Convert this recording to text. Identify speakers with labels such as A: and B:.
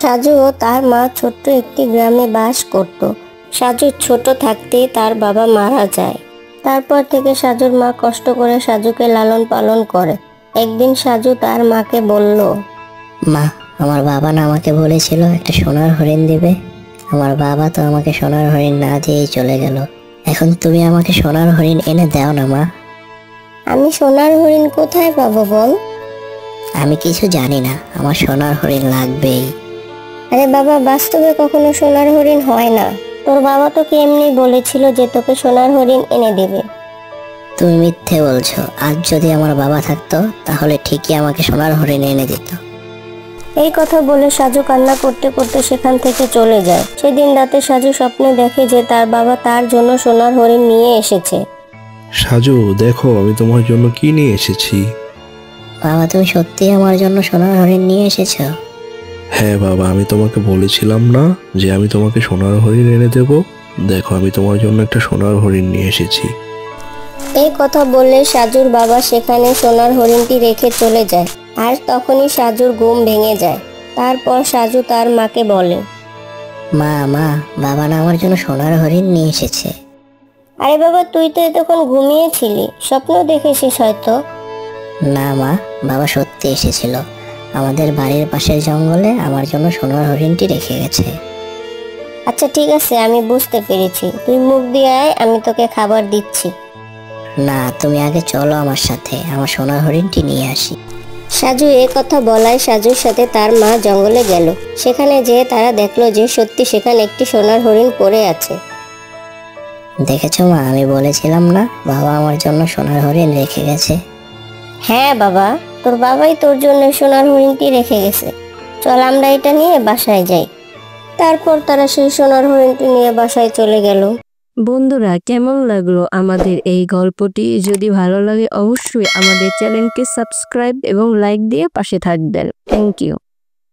A: সাজু ও তার মা ছোট্ট একটি গ্রামে বাস করত। সাজু ছোট থাকতে তার বাবা মারা যায়। তারপর থেকে সাজুর মা কষ্ট করে সাজুকে লালন পালন করে। একদিন সাজু তার মাকে বলল,
B: মা, আমার বাবা না আমাকে বলেছিল একটা সোনার হরিণ দিবে। আমার বাবা তো আমাকে সোনার হরিণ না দিয়েই চলে গেল। এখন তুমি আমাকে সোনার হরিণ এনে দাও না মা।
A: আমি সোনার হরিণ কোথায় পাবো বল?
B: আমি কিছু জানি না, আমার সোনার হরিণ লাগবেই।
A: আরে বাবা, বাস্তবে কখনো সোনার হরিণ হয় না। তোর বাবা তোকে এমনি বলেছিল যে তোকে সোনার হরিণ এনে দেবে।
B: তুমি মিথ্যে বলছো। আজ যদি আমার বাবা থাকতো তাহলে ঠিকই আমাকে সোনার হরিণ এনে দিত।
A: এই কথা বলে সাজু কান্না করতে করতে সেখান থেকে চলে যায়। সেদিন রাতে সাজু স্বপ্নে দেখে যে তার বাবা তার জন্য সোনার হরিণ নিয়ে এসেছে।
C: সাজু, দেখো আমি তোমার জন্য কি নিয়ে এসেছি।
B: বাবা, তুমি সত্যি আমার জন্য সোনার হরিণ নিয়ে এসেছো?
C: হ্যাঁ বাবা, আমি তোমাকে বলেছিলাম না যে আমি তোমাকে সোনার হরিণ এনে দেব। দেখো আমি তোমার জন্য একটা সোনার হরিণ নিয়ে এসেছি।
A: এই কথা বললে সাজুর বাবা সেখানে সোনার হরিণটি রেখে চলে যায়। আর তখনই সাজুর ঘুম ভেঙে যায়। তারপর সাজু তার মাকে বলে,
B: মা, বাবা না আমার জন্য সোনার হরিণ নিয়ে এসেছে।
A: আরে বাবা, তুই তো এতক্ষণ ঘুমিয়েছিলি, স্বপ্ন দেখেছিস হয়তো।
B: না মা, বাবা সত্যি এসেছিল। আমাদের বাড়ির পাশের জঙ্গলে আমার জন্য সোনার হরিণটি রেখে গেছে।
A: আচ্ছা ঠিক আছে, আমি বুঝতে পেরেছি। তুই মুখ দিয়ে আয়, আমি তোকে খাবার দিচ্ছি।
B: না, তুমি আগে চলো আমার সাথে, আমার সোনার হরিণটি নিয়ে আসি।
A: সাজু এ কথা বলায় সাজুর সাথে তার মা জঙ্গলে গেল। সেখানে যেয়ে তারা দেখলো যে সত্যি সেখানে একটি সোনার হরিণ পড়ে আছে।
B: দেখেছো মা, আমি বলেছিলাম না বাবা আমার জন্য সোনার হরিণ রেখে গেছে।
A: হ্যাঁ বাবা, তোর বাবাই তোর জন্য সোনার হরিণটি রেখে গেছে। চল আমরা এটা নিয়ে বাসায় যাই। তারপর তারা সেই সোনার হরিণটি নিয়ে বাসায় চলে গেল।
D: বন্ধুরা, কেমন লাগলো আমাদের এই গল্পটি? যদি ভালো লাগে অবশ্যই আমাদের চ্যানেলকে সাবস্ক্রাইব এবং লাইক দিয়ে পাশে থাকবেন। Thank you.